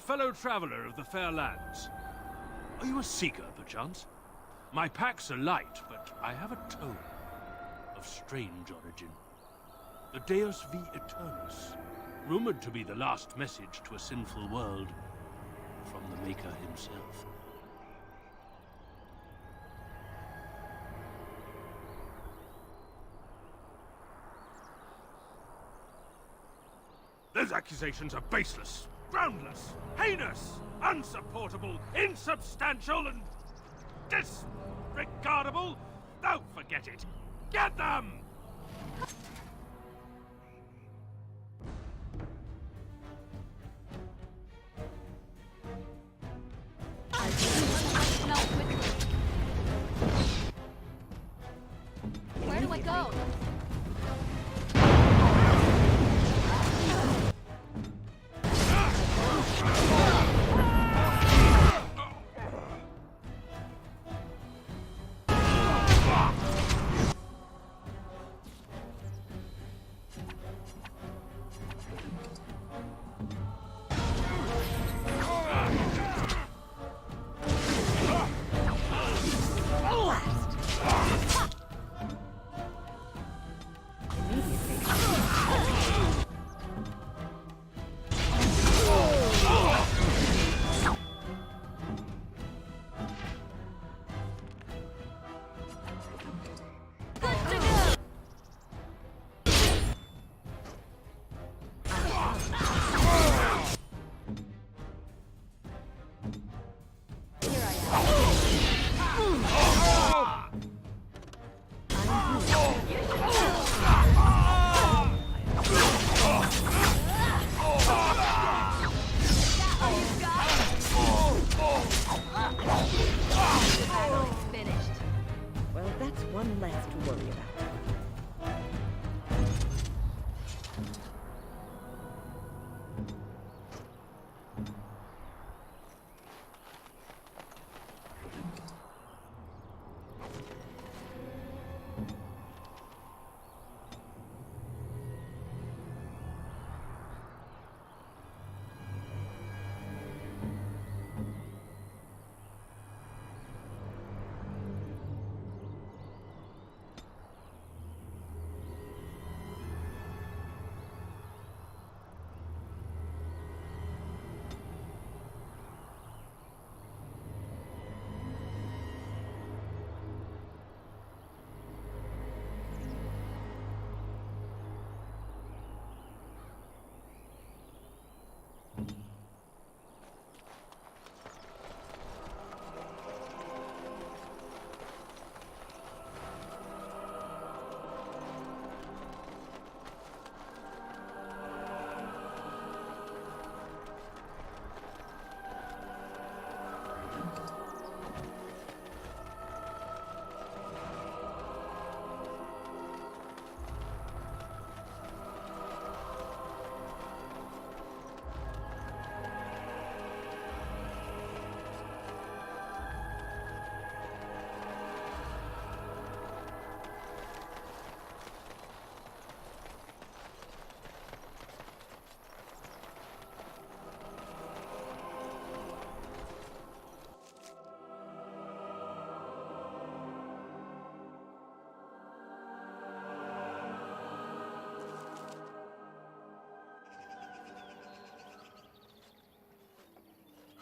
fellow traveler of the fair lands. Are you a seeker, perchance? My packs are light, but I have a tome of strange origin. The Deus V Eternus, rumored to be the last message to a sinful world from the Maker himself. Those accusations are baseless, groundless, heinous, unsupportable, insubstantial, and disregardable. Don't forget it. Get them! Where do I go? Well, that's one less to worry about.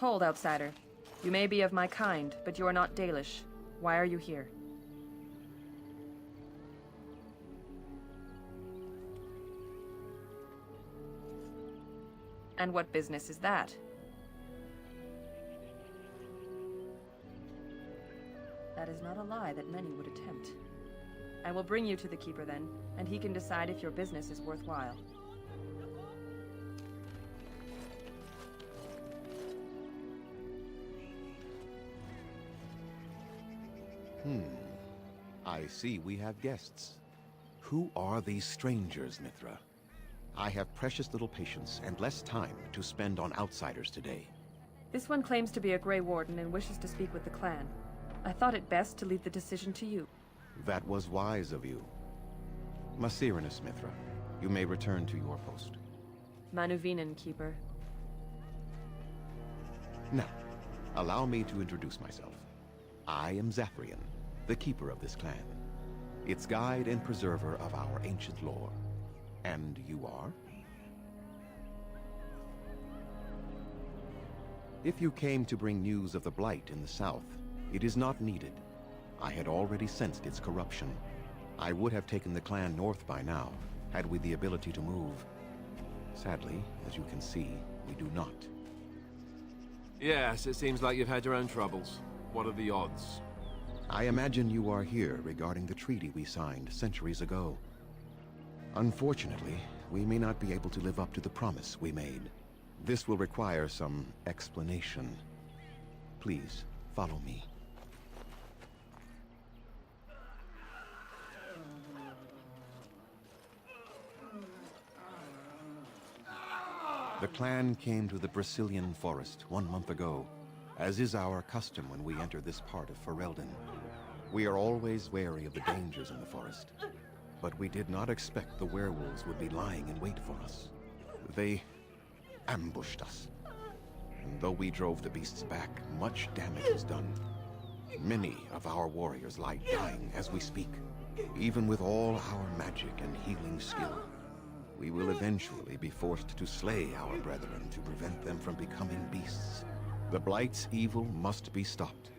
Hold, outsider. You may be of my kind, but you are not Dalish. Why are you here? And what business is that? That is not a lie that many would attempt. I will bring you to the Keeper then, and he can decide if your business is worthwhile. I see we have guests. Who are these strangers, Mithra? I have precious little patience and less time to spend on outsiders today. This one claims to be a Grey Warden and wishes to speak with the clan. I thought it best to leave the decision to you. That was wise of you. Masirinus, Mithra, you may return to your post. Manuvinen, Keeper. Now, allow me to introduce myself. I am Zafrian, the keeper of this clan, its guide and preserver of our ancient lore. And you are? If you came to bring news of the blight in the south, it is not needed. I had already sensed its corruption. I would have taken the clan north by now, had we the ability to move. Sadly, as you can see, we do not. Yes, it seems like you've had your own troubles. What are the odds? I imagine you are here regarding the treaty we signed centuries ago. Unfortunately, we may not be able to live up to the promise we made. This will require some explanation. Please, follow me. The clan came to the Brecilian forest 1 month ago, as is our custom when we enter this part of Ferelden. We are always wary of the dangers in the forest, but we did not expect the werewolves would be lying in wait for us. They ambushed us, and though we drove the beasts back, much damage was done. Many of our warriors lie dying as we speak. Even with all our magic and healing skill, we will eventually be forced to slay our brethren to prevent them from becoming beasts. The Blight's evil must be stopped,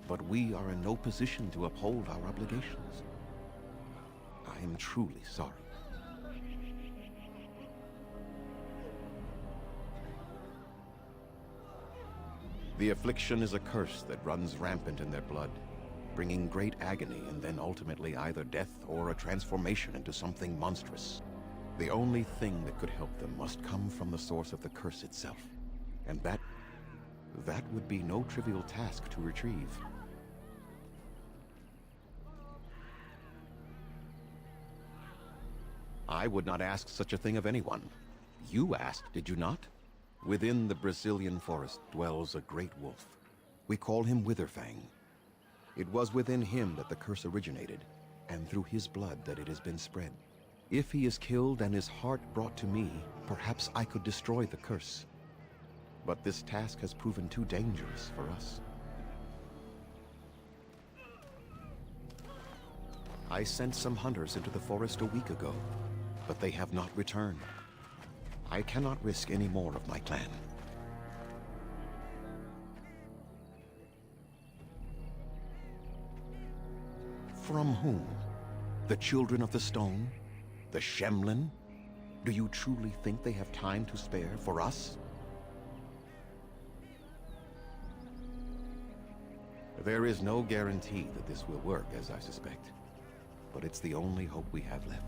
but we are in no position to uphold our obligations. I am truly sorry. The affliction is a curse that runs rampant in their blood, bringing great agony and then ultimately either death or a transformation into something monstrous. The only thing that could help them must come from the source of the curse itself, and that would be no trivial task to retrieve. I would not ask such a thing of anyone. You asked, did you not? Within the Brecilian forest dwells a great wolf. We call him Witherfang. It was within him that the curse originated, and through his blood that it has been spread. If he is killed and his heart brought to me, perhaps I could destroy the curse. But this task has proven too dangerous for us. I sent some hunters into the forest a week ago, but they have not returned. I cannot risk any more of my clan. From whom? The Children of the Stone? The Shemlin? Do you truly think they have time to spare for us? There is no guarantee that this will work, as I suspect. But it's the only hope we have left.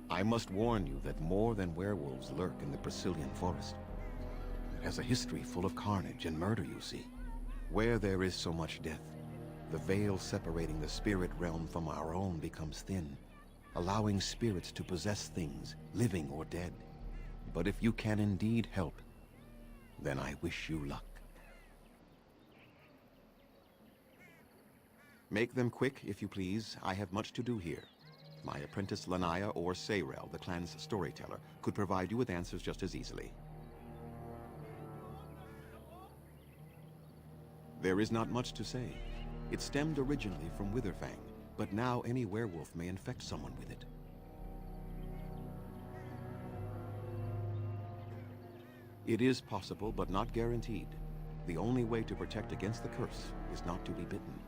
I must warn you that more than werewolves lurk in the Brecilian forest. It has a history full of carnage and murder, you see. Where there is so much death, the veil separating the spirit realm from our own becomes thin, allowing spirits to possess things, living or dead. But if you can indeed help, then I wish you luck. Make them quick, if you please. I have much to do here. My apprentice Lanaya or Sayrel, the clan's storyteller, could provide you with answers just as easily. There is not much to say. It stemmed originally from Witherfang, but now any werewolf may infect someone with it. It is possible, but not guaranteed. The only way to protect against the curse is not to be bitten.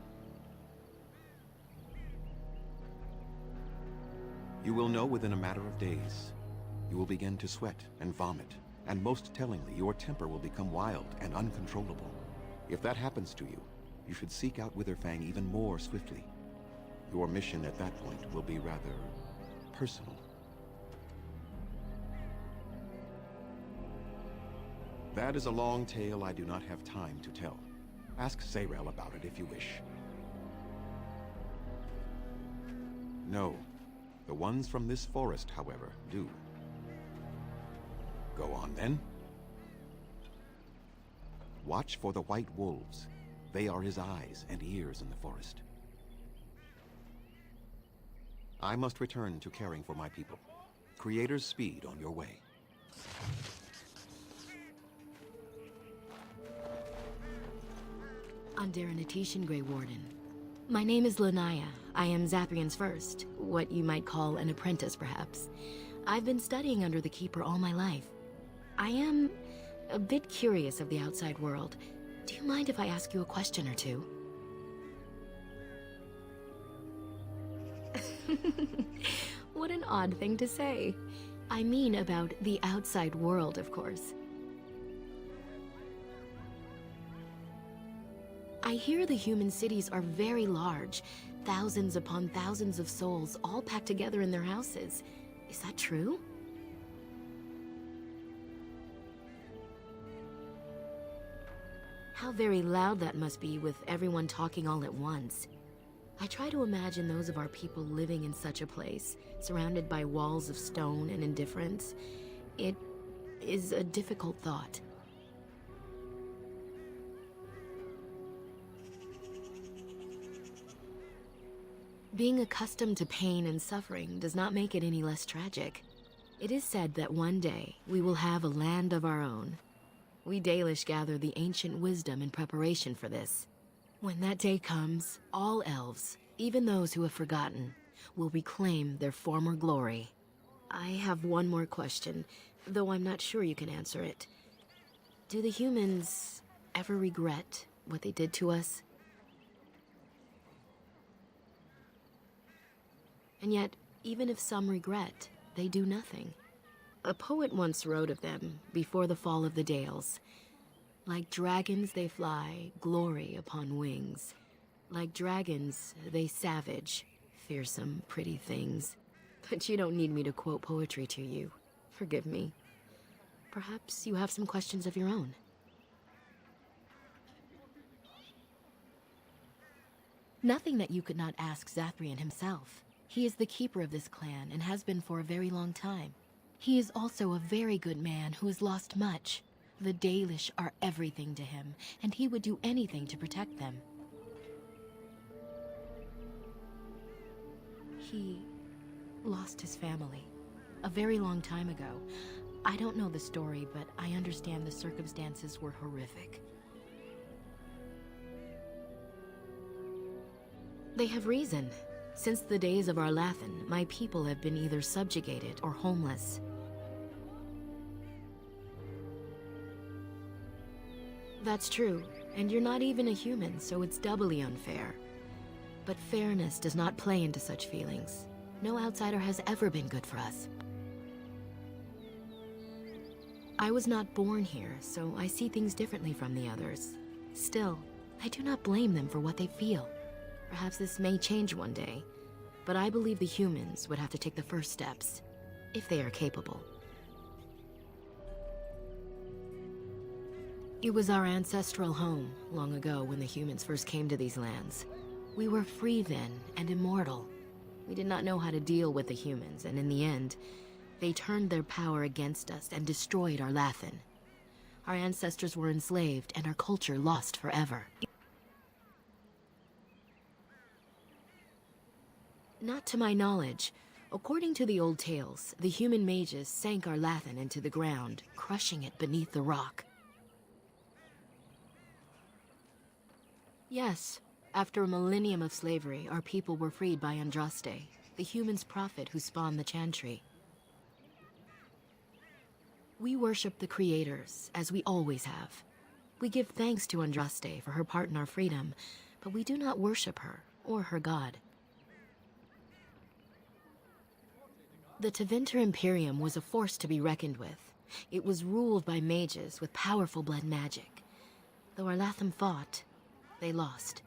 You will know within a matter of days. You will begin to sweat and vomit, and most tellingly, your temper will become wild and uncontrollable. If that happens to you, you should seek out Witherfang even more swiftly. Your mission at that point will be rather personal. That is a long tale I do not have time to tell. Ask Sayrel about it if you wish. No. The ones from this forest, however, do. Go on, then. Watch for the white wolves. They are his eyes and ears in the forest. I must return to caring for my people. Creator's speed on your way. Underanitation, Grey Warden. My name is Lanaya. I am Zathrian's first, what you might call an apprentice, perhaps. I've been studying under the Keeper all my life. I am a bit curious of the outside world. Do you mind if I ask you a question or two? What an odd thing to say. I mean about the outside world, of course. I hear the human cities are very large, thousands upon thousands of souls all packed together in their houses. Is that true? How very loud that must be with everyone talking all at once. I try to imagine those of our people living in such a place, surrounded by walls of stone and indifference. It is a difficult thought. Being accustomed to pain and suffering does not make it any less tragic. It is said that one day we will have a land of our own. We Dalish gather the ancient wisdom in preparation for this. When that day comes, all elves, even those who have forgotten, will reclaim their former glory. I have one more question, though I'm not sure you can answer it. Do the humans ever regret what they did to us? And yet, even if some regret, they do nothing. A poet once wrote of them, before the fall of the Dales. Like dragons they fly, glory upon wings. Like dragons, they savage, fearsome, pretty things. But you don't need me to quote poetry to you. Forgive me. Perhaps you have some questions of your own. Nothing that you could not ask Zathrian himself. He is the keeper of this clan and has been for a very long time. He is also a very good man who has lost much. The Dalish are everything to him, and he would do anything to protect them. He lost his family a very long time ago. I don't know the story, but I understand the circumstances were horrific. They have reason. Since the days of Arlathan, my people have been either subjugated or homeless. That's true, and you're not even a human, so it's doubly unfair. But fairness does not play into such feelings. No outsider has ever been good for us. I was not born here, so I see things differently from the others. Still, I do not blame them for what they feel. Perhaps this may change one day, but I believe the humans would have to take the first steps, if they are capable. It was our ancestral home, long ago when the humans first came to these lands. We were free then, and immortal. We did not know how to deal with the humans, and in the end, they turned their power against us and destroyed Arlathan. Our ancestors were enslaved, and our culture lost forever. Not to my knowledge. According to the old tales, the human mages sank Arlathan into the ground, crushing it beneath the rock. Yes, after a millennium of slavery, our people were freed by Andraste, the human's prophet who spawned the Chantry. We worship the creators, as we always have. We give thanks to Andraste for her part in our freedom, but we do not worship her or her god. The Tevinter Imperium was a force to be reckoned with. It was ruled by mages with powerful blood magic. Though Arlathan fought, they lost.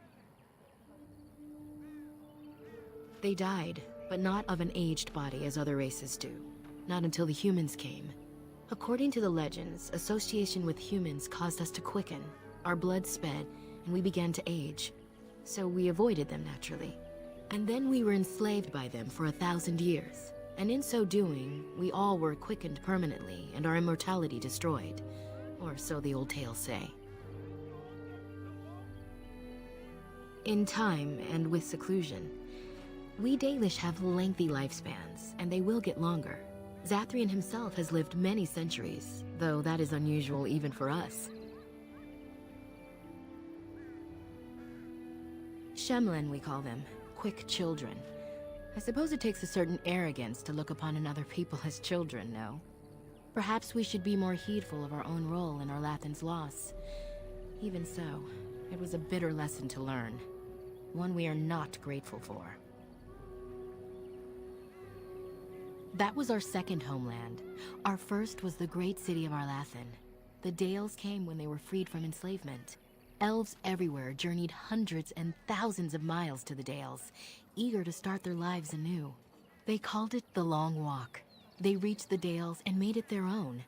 They died, but not of an aged body as other races do. Not until the humans came. According to the legends, association with humans caused us to quicken. Our blood sped, and we began to age. So we avoided them naturally. And then we were enslaved by them for 1,000 years. And in so doing, we all were quickened permanently and our immortality destroyed. Or so the old tales say. In time and with seclusion, we Dalish have lengthy lifespans, and they will get longer. Zathrian himself has lived many centuries, though that is unusual even for us. Shemlin, we call them. Quick children. I suppose it takes a certain arrogance to look upon another people as children, no? Perhaps we should be more heedful of our own role in Orlathan's loss. Even so, it was a bitter lesson to learn. One we are not grateful for. That was our second homeland. Our first was the great city of Orlathan. The Dales came when they were freed from enslavement. Elves everywhere journeyed hundreds and thousands of miles to the Dales, eager to start their lives anew. They called it the Long Walk. They reached the Dales and made it their own.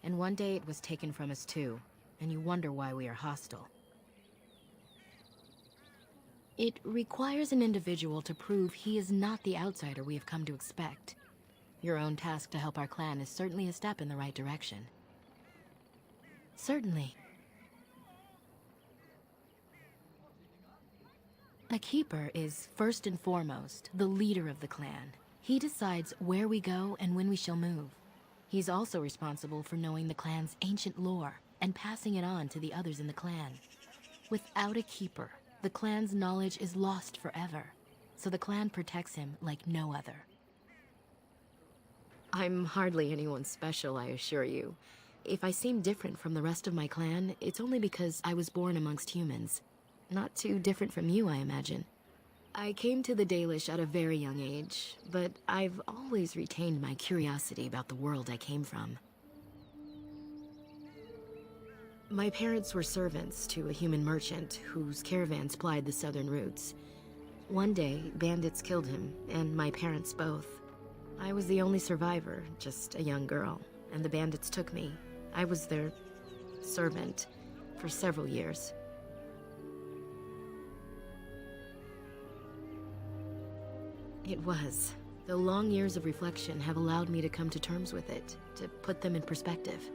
And one day it was taken from us too, and you wonder why we are hostile. It requires an individual to prove he is not the outsider we have come to expect. Your own task to help our clan is certainly a step in the right direction. Certainly. A keeper is, first and foremost, the leader of the clan. He decides where we go and when we shall move. He's also responsible for knowing the clan's ancient lore and passing it on to the others in the clan. Without a keeper, the clan's knowledge is lost forever, so the clan protects him like no other. I'm hardly anyone special, I assure you. If I seem different from the rest of my clan, it's only because I was born amongst humans. Not too different from you, I imagine. I came to the Dalish at a very young age, but I've always retained my curiosity about the world I came from. My parents were servants to a human merchant whose caravans plied the southern routes. One day, bandits killed him, and my parents both. I was the only survivor, just a young girl, and the bandits took me. I was their servant for several years. It was. The long years of reflection have allowed me to come to terms with it, to put them in perspective.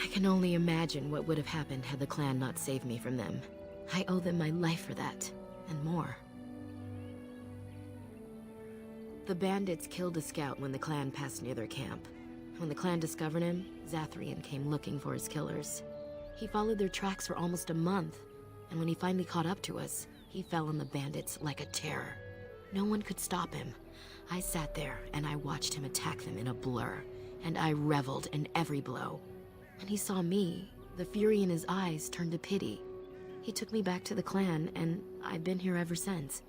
I can only imagine what would have happened had the clan not saved me from them. I owe them my life for that, and more. The bandits killed a scout when the clan passed near their camp. When the clan discovered him, Zathrian came looking for his killers. He followed their tracks for almost a month, and when he finally caught up to us, he fell on the bandits like a terror. No one could stop him. I sat there and I watched him attack them in a blur, and I reveled in every blow. When he saw me, the fury in his eyes turned to pity. He took me back to the clan, and I've been here ever since.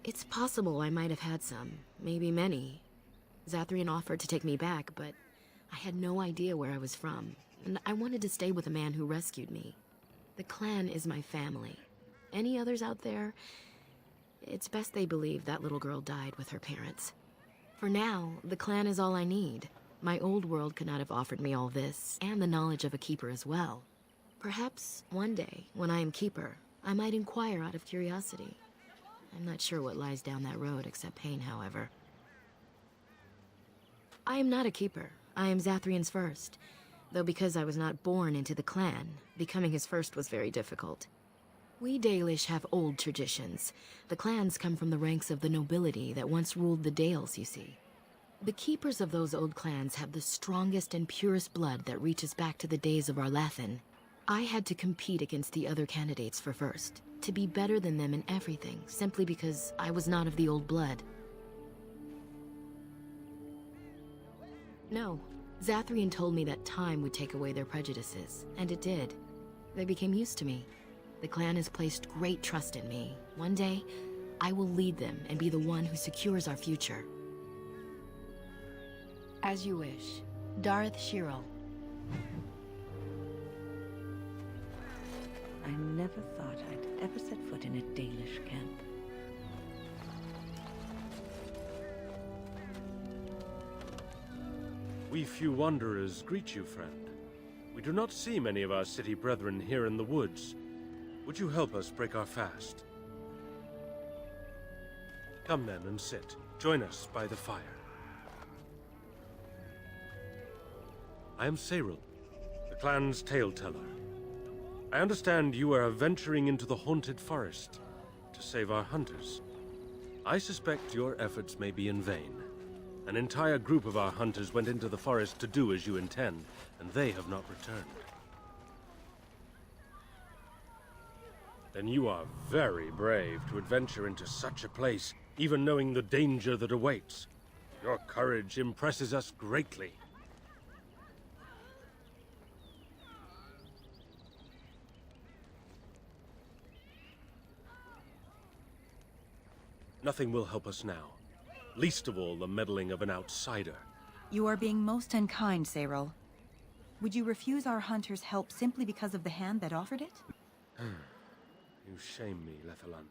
It's possible I might have had some, maybe many. Zathrian offered to take me back, but I had no idea where I was from, and I wanted to stay with the man who rescued me. The clan is my family. Any others out there? It's best they believe that little girl died with her parents. For now, the clan is all I need. My old world could not have offered me all this, and the knowledge of a keeper as well. Perhaps one day, when I am keeper, I might inquire out of curiosity. I'm not sure what lies down that road except pain, however. I am not a keeper. I am Zathrian's first. Though because I was not born into the clan, becoming his first was very difficult. We Dalish have old traditions. The clans come from the ranks of the nobility that once ruled the Dales, you see. The keepers of those old clans have the strongest and purest blood that reaches back to the days of Orlathan. I had to compete against the other candidates for first, to be better than them in everything, simply because I was not of the old blood. No, Zathrian told me that time would take away their prejudices, and it did. They became used to me. The clan has placed great trust in me. One day, I will lead them and be the one who secures our future. As you wish. Darth Shirel. I never thought I'd ever set foot in a Dalish camp. We few wanderers greet you, friend. We do not see many of our city brethren here in the woods. Would you help us break our fast? Come then and sit. Join us by the fire. I am Cyril, the clan's tale-teller. I understand you are venturing into the haunted forest to save our hunters. I suspect your efforts may be in vain. An entire group of our hunters went into the forest to do as you intend, and they have not returned. Then you are very brave to adventure into such a place, even knowing the danger that awaits. Your courage impresses us greatly. Nothing will help us now. Least of all, the meddling of an outsider. You are being most unkind, Cyril. Would you refuse our hunters' help simply because of the hand that offered it? You shame me, Lethalan.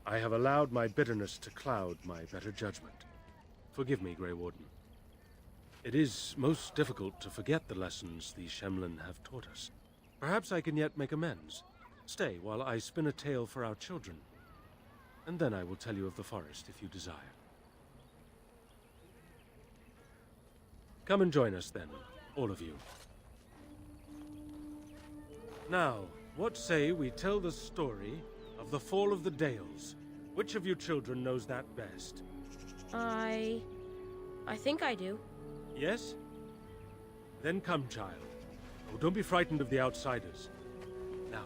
I have allowed my bitterness to cloud my better judgment. Forgive me, Grey Warden. It is most difficult to forget the lessons the Shemlin have taught us. Perhaps I can yet make amends. Stay while I spin a tale for our children. And then I will tell you of the forest if you desire. Come and join us then, all of you. Now, what say we tell the story of the fall of the Dales? Which of you children knows that best? I think I do. Yes? Then come, child. Oh, don't be frightened of the outsiders. Now,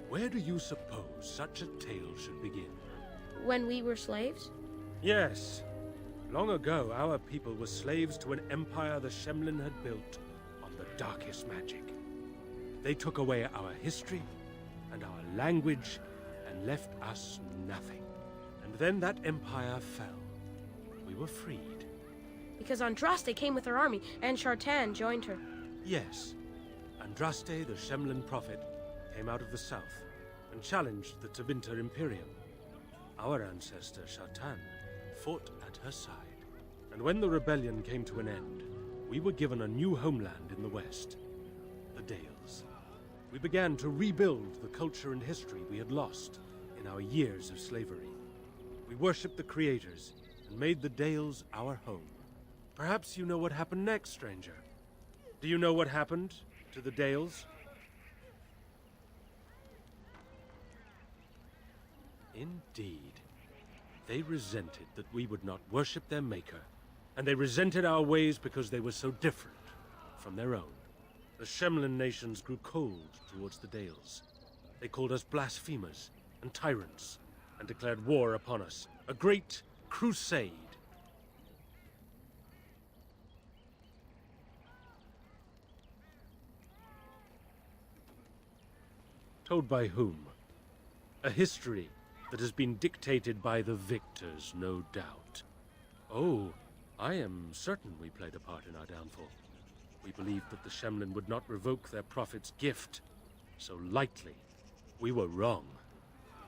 where do you suppose such a tale should begin? When we were slaves? Yes. Long ago, our people were slaves to an empire the Shemlin had built on the darkest magic. They took away our history and our language and left us nothing. And then that empire fell. We were freed. Because Andraste came with her army, and Shartan joined her. Yes. Andraste, the Shemlin prophet, came out of the south and challenged the Tevinter Imperium. Our ancestor, Shartan, fought at her side. And when the rebellion came to an end, we were given a new homeland in the west, the Dales. We began to rebuild the culture and history we had lost in our years of slavery. We worshipped the creators and made the Dales our home. Perhaps you know what happened next, stranger. Do you know what happened to the Dales? Indeed. They resented that we would not worship their maker, and they resented our ways because they were so different from their own. The Shemlin nations grew cold towards the Dales. They called us blasphemers and tyrants, and declared war upon us. A great crusade. Told by whom? A history that has been dictated by the victors, no doubt. Oh, I am certain we played a part in our downfall. We believed that the Shemlin would not revoke their prophet's gift so lightly. We were wrong.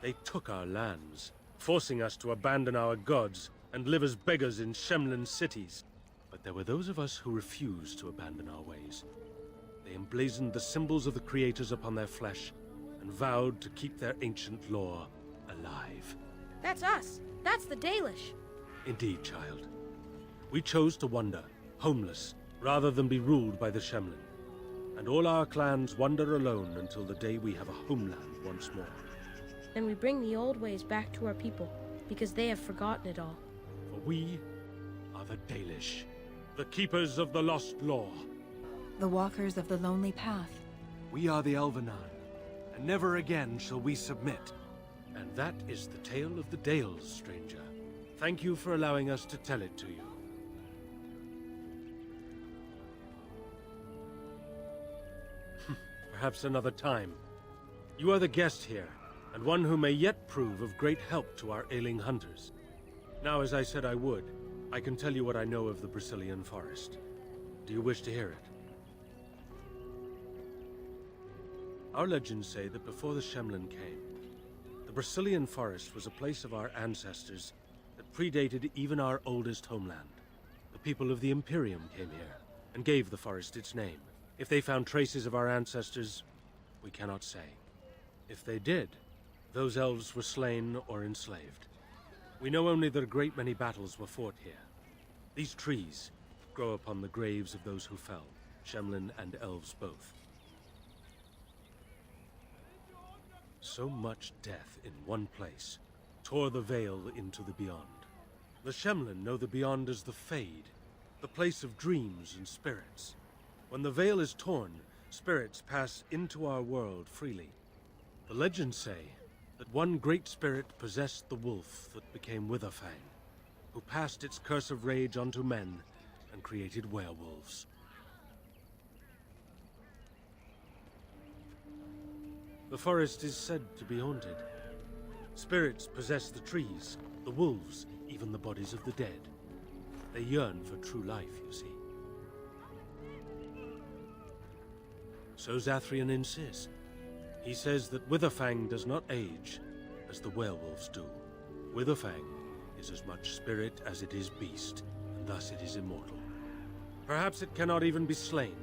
They took our lands, forcing us to abandon our gods and live as beggars in Shemlin cities. But there were those of us who refused to abandon our ways. They emblazoned the symbols of the creators upon their flesh and vowed to keep their ancient lore alive. That's us. That's the Dalish. Indeed, child. We chose to wander, homeless, rather than be ruled by the Shemlin. And all our clans wander alone until the day we have a homeland once more. Then we bring the old ways back to our people, because they have forgotten it all. For we are the Dalish, the keepers of the lost lore. The walkers of the lonely path. We are the Elvenan, and never again shall we submit. And that is the tale of the Dales, stranger. Thank you for allowing us to tell it to you. Perhaps another time. You are the guest here, and one who may yet prove of great help to our ailing hunters. Now, as I said I would, I can tell you what I know of the Brecilian forest. Do you wish to hear it? Our legends say that before the Shemlin came, the Brecilian forest was a place of our ancestors that predated even our oldest homeland. The people of the Imperium came here and gave the forest its name. If they found traces of our ancestors, we cannot say. If they did, those elves were slain or enslaved. We know only that a great many battles were fought here. These trees grow upon the graves of those who fell, Shemlin and elves both. So much death in one place tore the veil into the beyond. The Shemlin know the Beyond as the Fade, the place of dreams and spirits. When the veil is torn, spirits pass into our world freely. The legends say that one great spirit possessed the wolf that became Witherfang, who passed its curse of rage onto men and created werewolves. The forest is said to be haunted. Spirits possess the trees, the wolves, even the bodies of the dead. They yearn for true life, you see. So Zathrian insists. He says that Witherfang does not age as the werewolves do. Witherfang is as much spirit as it is beast, and thus it is immortal. Perhaps it cannot even be slain.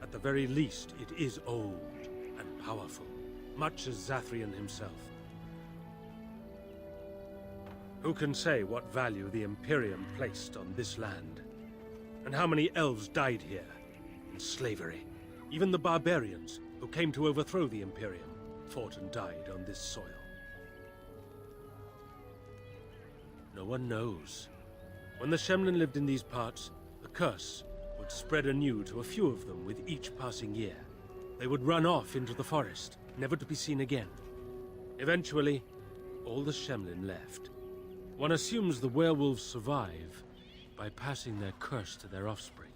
At the very least, it is old and powerful, much as Zathrian himself. Who can say what value the Imperium placed on this land? And how many elves died here in slavery? Even the barbarians who came to overthrow the Imperium fought and died on this soil. No one knows. When the Shemlin lived in these parts, the curse would spread anew to a few of them with each passing year. They would run off into the forest, never to be seen again. Eventually, all the Shemlin left. One assumes the werewolves survive by passing their curse to their offspring.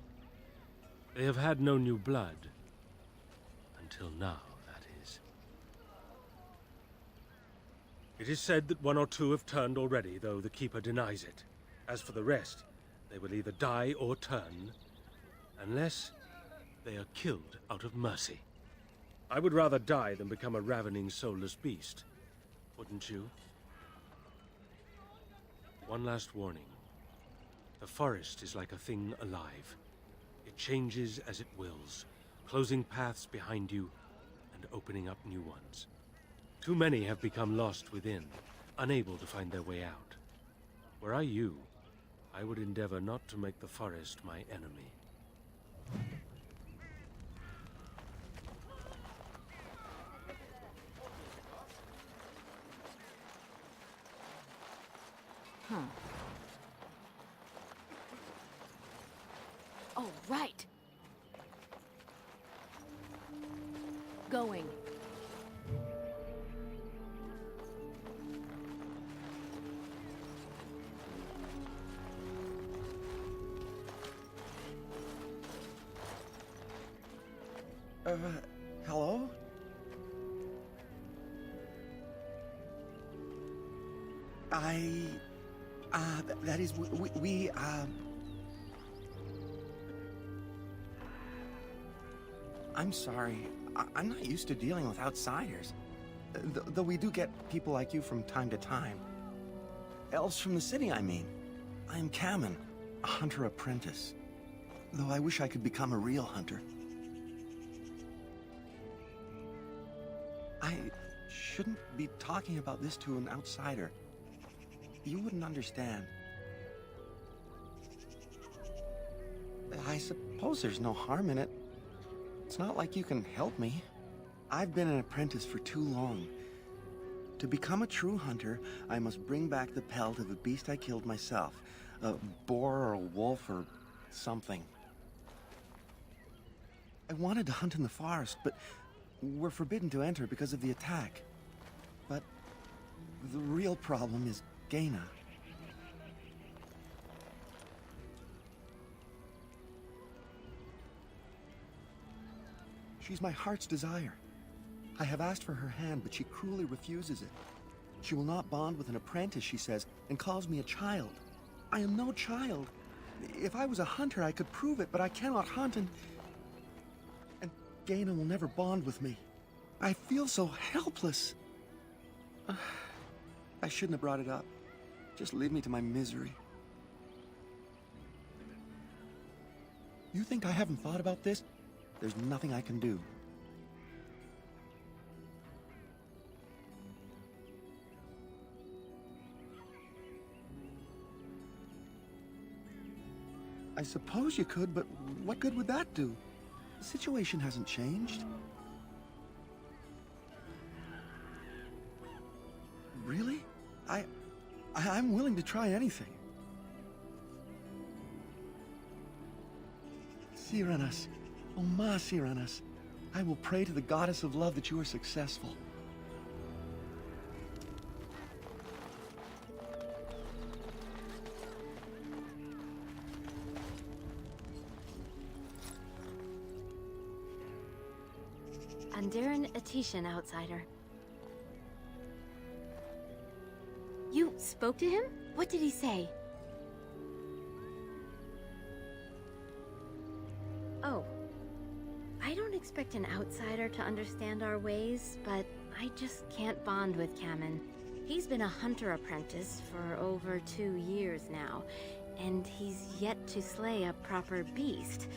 They have had no new blood. Until now, that is. It is said that one or two have turned already, though the Keeper denies it. As for the rest, they will either die or turn, unless they are killed out of mercy. I would rather die than become a ravening, soulless beast. Wouldn't you? One last warning. The forest is like a thing alive. It changes as it wills, closing paths behind you and opening up new ones. Too many have become lost within, unable to find their way out. Were I you, I would endeavor not to make the forest my enemy. Oh, right. Going. Hello? That is, I'm sorry. I'm not used to dealing with outsiders. Though we do get people like you from time to time. Elves from the city, I mean. I am Kamen, a hunter apprentice. Though I wish I could become a real hunter. I shouldn't be talking about this to an outsider. You wouldn't understand. I suppose there's no harm in it. It's not like you can help me. I've been an apprentice for too long. To become a true hunter, I must bring back the pelt of a beast I killed myself. A boar or a wolf or something. I wanted to hunt in the forest, but we're forbidden to enter because of the attack. But the real problem is Gaina. She's my heart's desire. I have asked for her hand, but she cruelly refuses it. She will not bond with an apprentice, she says, and calls me a child. I am no child. If I was a hunter, I could prove it, but I cannot hunt, and Gaina will never bond with me. I feel so helpless. I shouldn't have brought it up. Just leave me to my misery. You think I haven't thought about this? There's nothing I can do. I suppose you could, but what good would that do? The situation hasn't changed. Really? I'm willing to try anything. Siranas. Oh, Ma Siranas. I will pray to the goddess of love that you are successful. Andaran Atishan, outsider. You spoke to him? What did he say? Oh. I don't expect an outsider to understand our ways, but I just can't bond with Kamen. He's been a hunter apprentice for over 2 years now, and he's yet to slay a proper beast.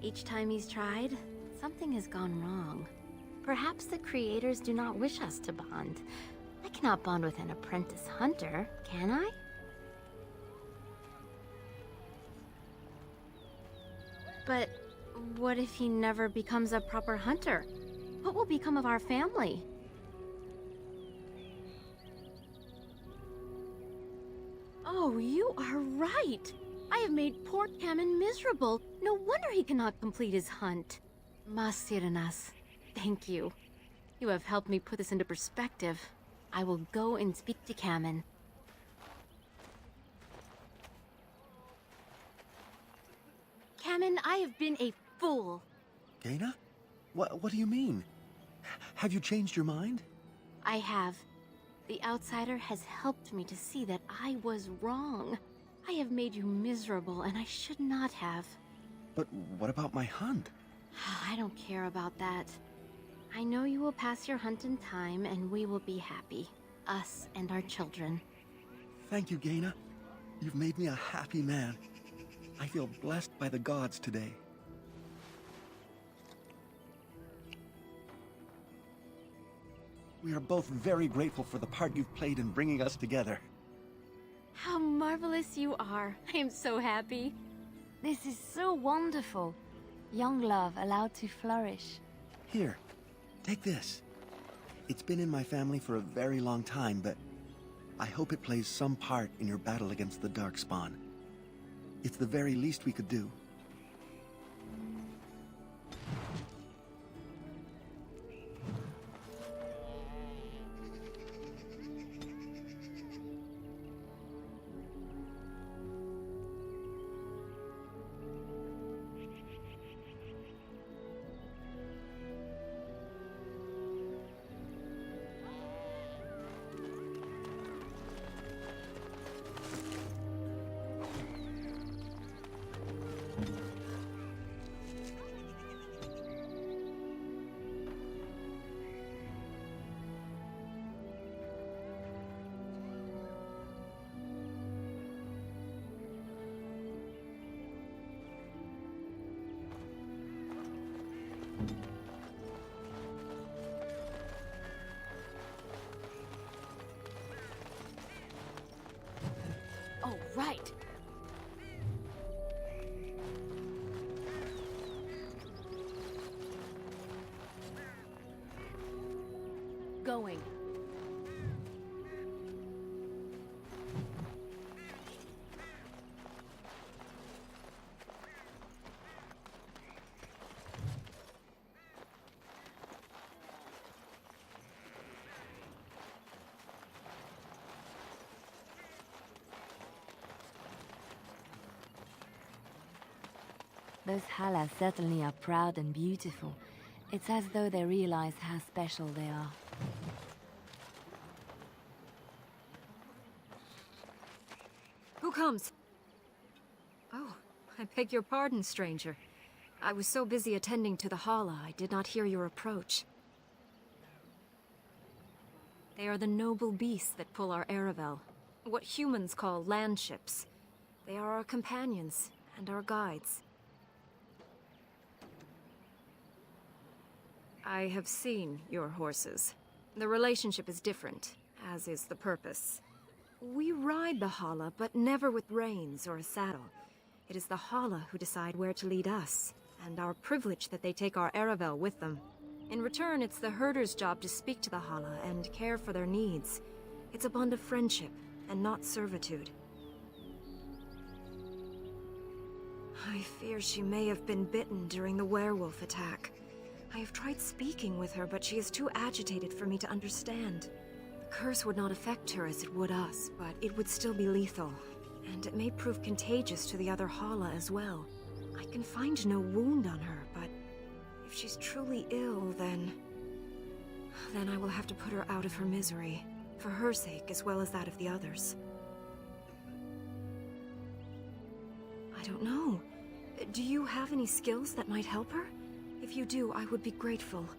Each time he's tried, something has gone wrong. Perhaps the creators do not wish us to bond. I cannot bond with an apprentice hunter, can I? But what if he never becomes a proper hunter? What will become of our family? Oh, you are right! I have made poor Kamen miserable. No wonder he cannot complete his hunt. Masiranas, thank you. You have helped me put this into perspective. I will go and speak to Kamen. Kamen, I have been a fool. Gaina? What do you mean? Have you changed your mind? I have. The outsider has helped me to see that I was wrong. I have made you miserable, and I should not have. But what about my hunt? I don't care about that. I know you will pass your hunt in time, and we will be happy. Us and our children. Thank you, Gaina. You've made me a happy man. I feel blessed by the gods today. We are both very grateful for the part you've played in bringing us together. How marvelous you are. I am so happy. This is so wonderful. Young love allowed to flourish. Here, take this. It's been in my family for a very long time, but I hope it plays some part in your battle against the Darkspawn. It's the very least we could do. Oh, right. Going. Those Hala certainly are proud and beautiful. It's as though they realize how special they are. Who comes? Oh, I beg your pardon, stranger. I was so busy attending to the Hala, I did not hear your approach. They are the noble beasts that pull our Aravel, what humans call land ships. They are our companions and our guides. I have seen your horses. The relationship is different, as is the purpose. We ride the Hala, but never with reins or a saddle. It is the Hala who decide where to lead us, and our privilege that they take our Aravel with them. In return, it's the herder's job to speak to the Hala and care for their needs. It's a bond of friendship, and not servitude. I fear she may have been bitten during the werewolf attack. I have tried speaking with her, but she is too agitated for me to understand. The curse would not affect her as it would us, but it would still be lethal. And it may prove contagious to the other Hala as well. I can find no wound on her, but if she's truly ill, then I will have to put her out of her misery. For her sake, as well as that of the others. I don't know. Do you have any skills that might help her? If you do, I would be grateful.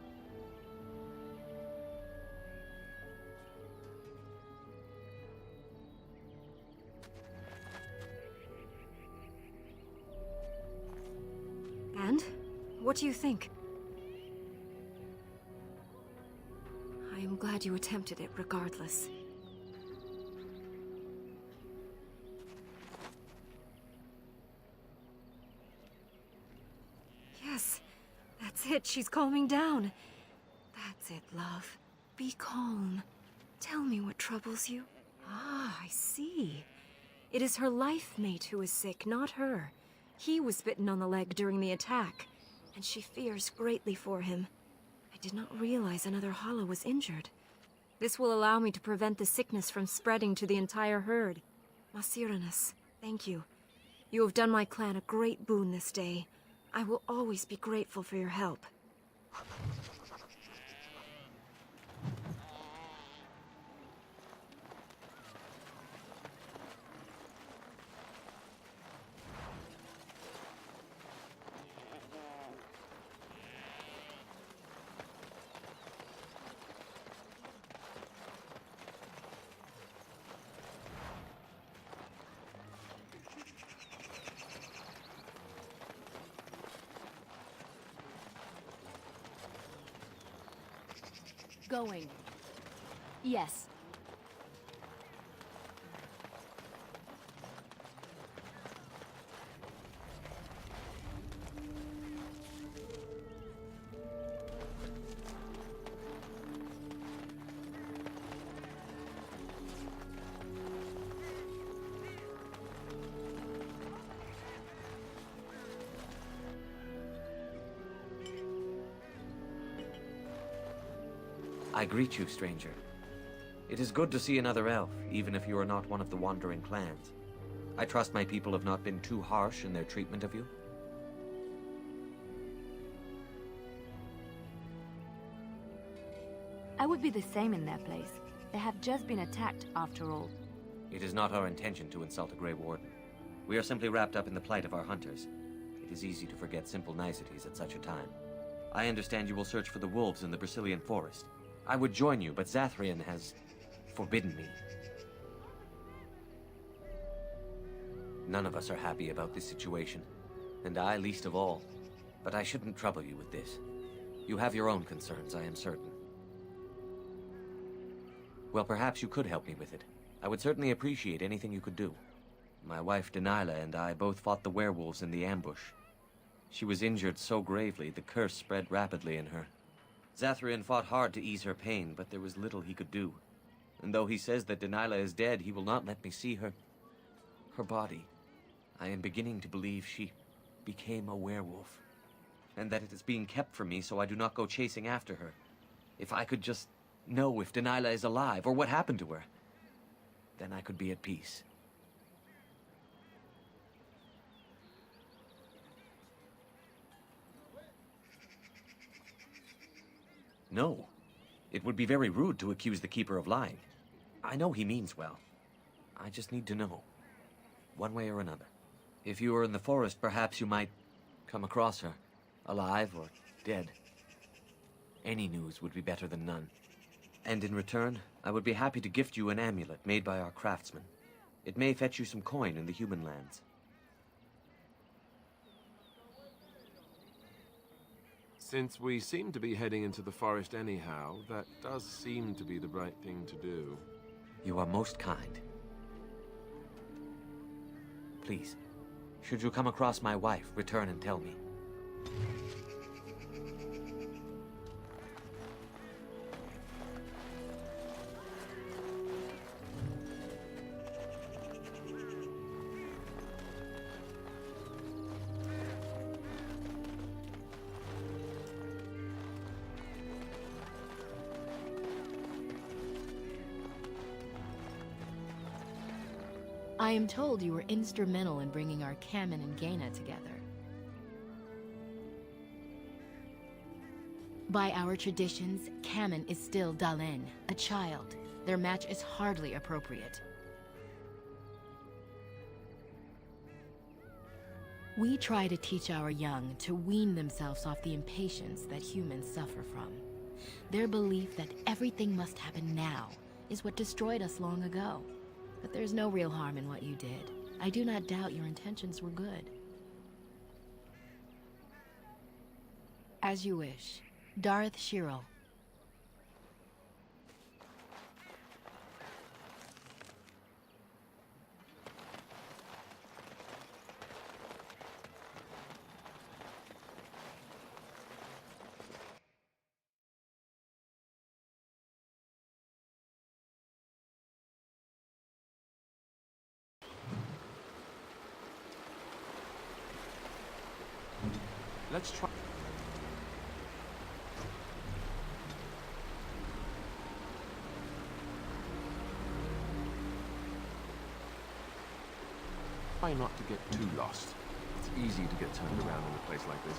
And? What do you think? I am glad you attempted it regardless. Yes, that's it. She's calming down. That's it, love. Be calm. Tell me what troubles you. Ah, I see. It is her life mate who is sick, not her. He was bitten on the leg during the attack, and she fears greatly for him. I did not realize another Hala was injured. This will allow me to prevent the sickness from spreading to the entire herd. Masiranus, thank you. You have done my clan a great boon this day. I will always be grateful for your help. Going. Yes. I greet you, stranger. It is good to see another elf, even if you are not one of the wandering clans. I trust my people have not been too harsh in their treatment of you. I would be the same in their place. They have just been attacked, after all. It is not our intention to insult a Grey Warden. We are simply wrapped up in the plight of our hunters. It is easy to forget simple niceties at such a time. I understand you will search for the wolves in the Brecilian forest. I would join you, but Zathrian has forbidden me. None of us are happy about this situation, and I least of all. But I shouldn't trouble you with this. You have your own concerns, I am certain. Well, perhaps you could help me with it. I would certainly appreciate anything you could do. My wife Dahlia and I both fought the werewolves in the ambush. She was injured so gravely, the curse spread rapidly in her. Zathrian fought hard to ease her pain, but there was little he could do. And though he says that Dahlia is dead, he will not let me see her body. I am beginning to believe she became a werewolf, and that it is being kept from me so I do not go chasing after her. If I could just know if Dahlia is alive, or what happened to her, then I could be at peace. No. It would be very rude to accuse the Keeper of lying. I know he means well. I just need to know. One way or another. If you were in the forest, perhaps you might come across her. Alive or dead. Any news would be better than none. And in return, I would be happy to gift you an amulet made by our craftsmen. It may fetch you some coin in the human lands. Since we seem to be heading into the forest anyhow, that does seem to be the right thing to do. You are most kind. Please, should you come across my wife, return and tell me. I am told you were instrumental in bringing our Kamen and Gaina together. By our traditions, Kamen is still Dalen, a child. Their match is hardly appropriate. We try to teach our young to wean themselves off the impatience that humans suffer from. Their belief that everything must happen now is what destroyed us long ago. But there's no real harm in what you did. I do not doubt your intentions were good. As you wish. Darth Shirel. Let's try. Try not to get too lost. It's easy to get turned around in a place like this.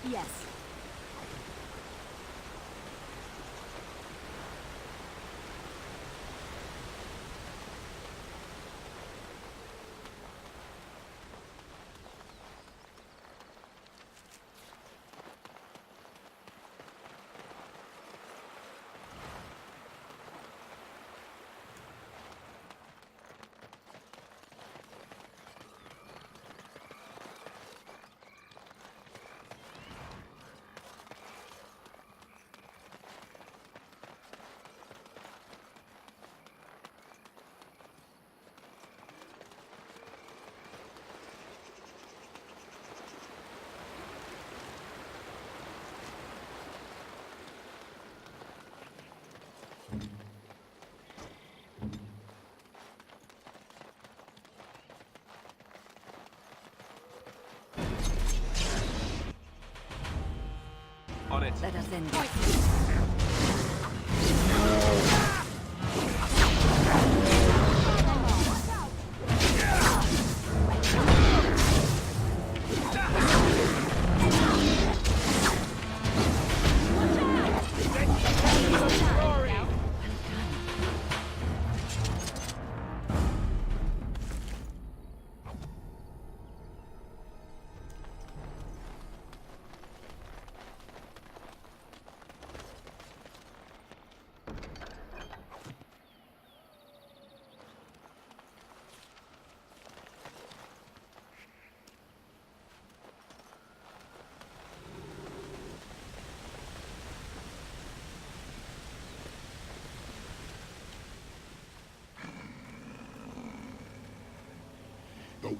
Yes. On it. Let us end this.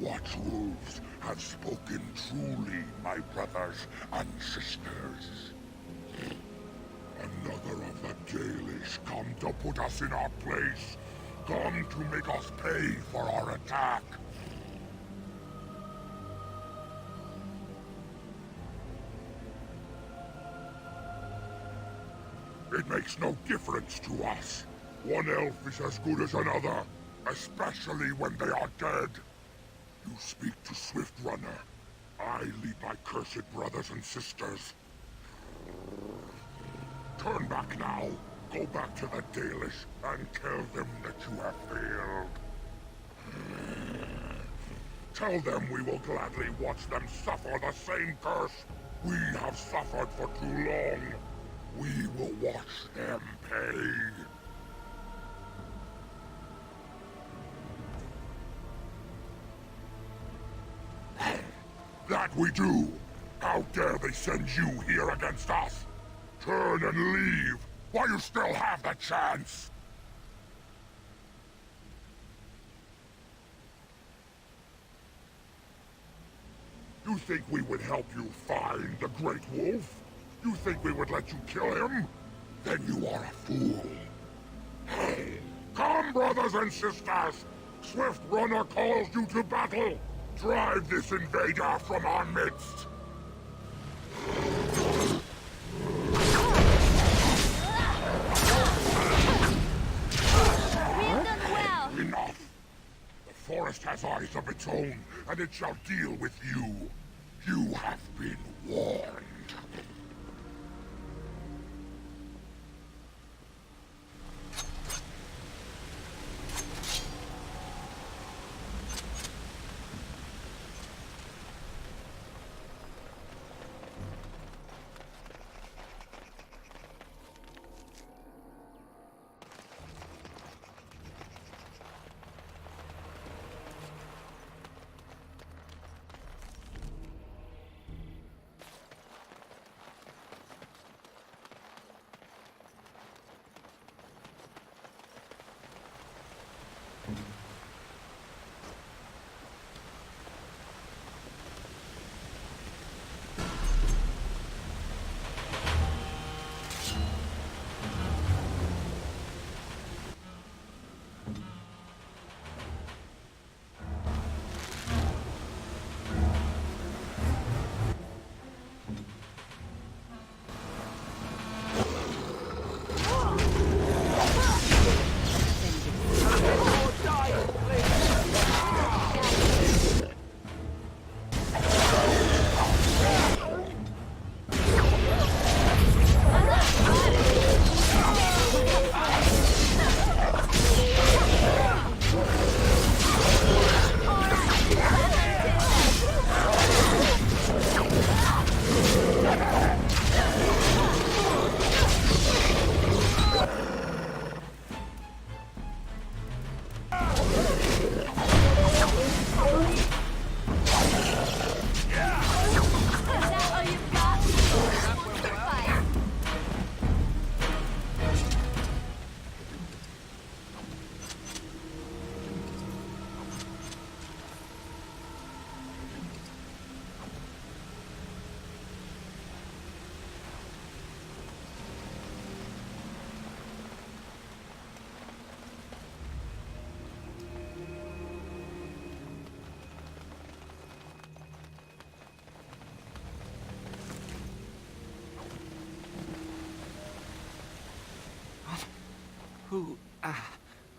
watchwolves have spoken truly, my brothers and sisters. Another of the Dalish come to put us in our place. Come to make us pay for our attack. It makes no difference to us. One elf is as good as another, especially when they are dead. You speak to Swift Runner. I lead my cursed brothers and sisters. Turn back now. Go back to the Dalish and tell them that you have failed. Tell them we will gladly watch them suffer the same curse we have suffered for too long. We will watch them pay. That we do! How dare they send you here against us? Turn and leave, while you still have the chance! You think we would help you find the Great Wolf? You think we would let you kill him? Then you are a fool. Hey, come, brothers and sisters! Swift Runner calls you to battle! Drive this invader from our midst! We've done well! Enough! The forest has eyes of its own, and it shall deal with you. You have been warned.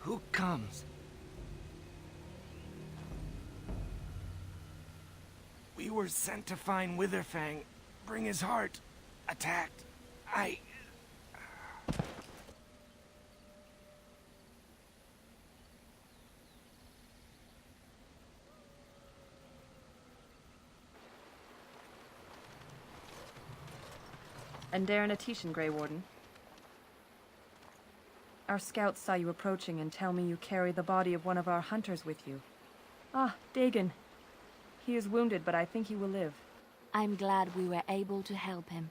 Who comes? We were sent to find Witherfang, bring his heart. Attacked. And Darren Atishan, Grey Warden. Our scouts saw you approaching and tell me you carry the body of one of our hunters with you. Ah, Dagon. He is wounded, but I think he will live. I'm glad we were able to help him.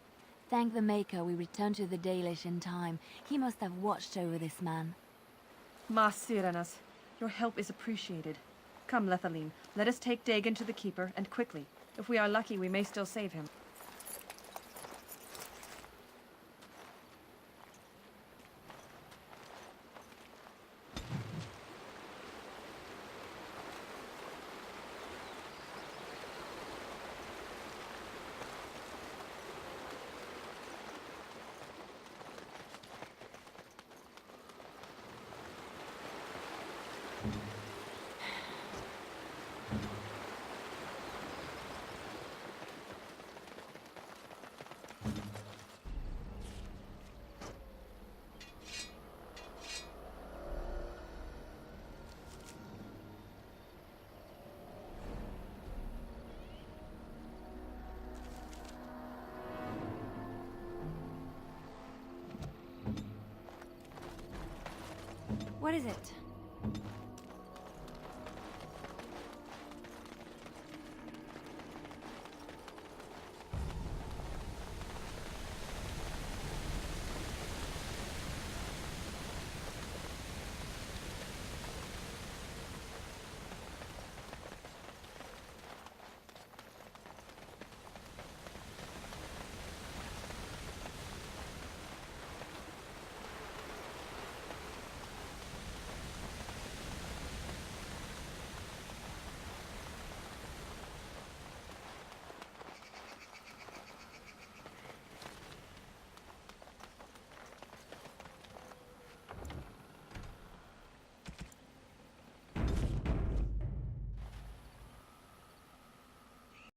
Thank the Maker we returned to the Dalish in time. He must have watched over this man. Ma Siranas, your help is appreciated. Come, Lethaline, let us take Dagon to the Keeper, and quickly. If we are lucky, we may still save him. What is it?